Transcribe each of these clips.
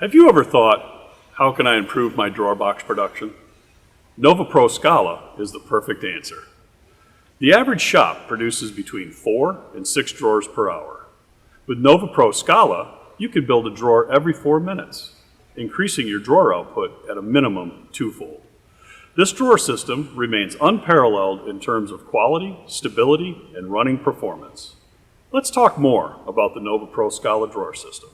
Have you ever thought, how can I improve my drawer box production? Nova Pro Scala is the perfect answer. The average shop produces between 4 and 6 drawers per hour. With Nova Pro Scala, you can build a drawer every 4 minutes, increasing your drawer output at a minimum twofold. This drawer system remains unparalleled in terms of quality, stability, and running performance. Let's talk more about the Nova Pro Scala drawer system.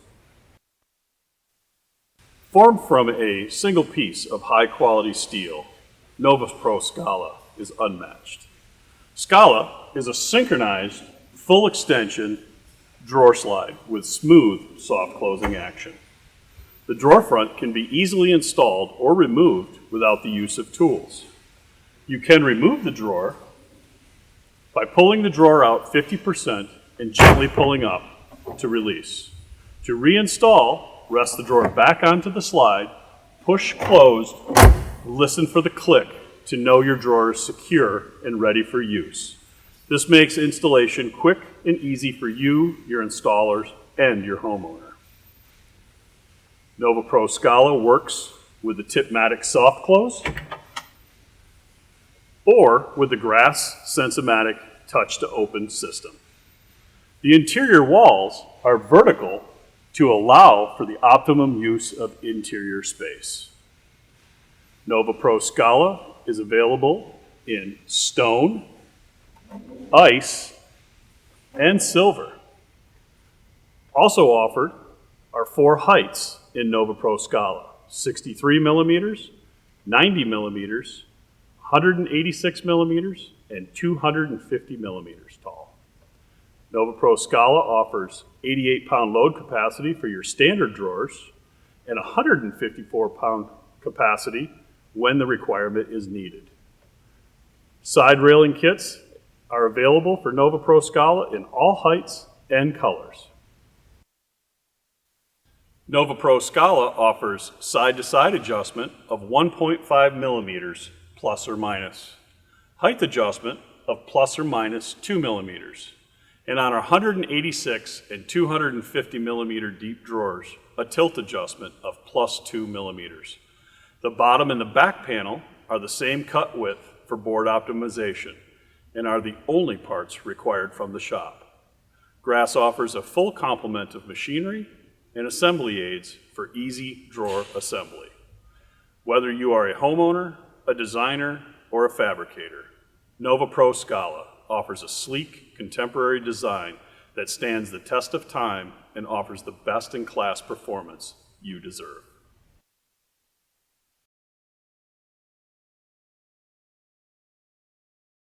Formed from a single piece of high-quality steel, Nova Pro Scala is unmatched. Scala is a synchronized, full extension drawer slide with smooth, soft closing action. The drawer front can be easily installed or removed without the use of tools. You can remove the drawer by pulling the drawer out 50% and gently pulling up to release. To reinstall, rest the drawer back onto the slide, push closed, listen for the click to know your drawer is secure and ready for use. This makes installation quick and easy for you, your installers, and your homeowner. Nova Pro Scala works with the Tipmatic soft close or with the Grass Sensomatic touch to open system. The interior walls are vertical to allow for the optimum use of interior space. Nova Pro Scala is available in stone, ice, and silver. Also offered are 4 heights in Nova Pro Scala: 63 millimeters, 90 millimeters, 186 millimeters, and 250 millimeters tall. Nova Pro Scala offers 88-pound load capacity for your standard drawers and 154-pound capacity when the requirement is needed. Side railing kits are available for Nova Pro Scala in all heights and colors. Nova Pro Scala offers side-to-side adjustment of 1.5 millimeters plus or minus, height adjustment of plus or minus 2 millimeters, and on our 186 and 250 millimeter deep drawers, a tilt adjustment of plus 2 millimeters. The bottom and the back panel are the same cut width for board optimization and are the only parts required from the shop. Grass offers a full complement of machinery and assembly aids for easy drawer assembly. Whether you are a homeowner, a designer, or a fabricator, Nova Pro Scala offers a sleek, contemporary design that stands the test of time and offers the best-in-class performance you deserve.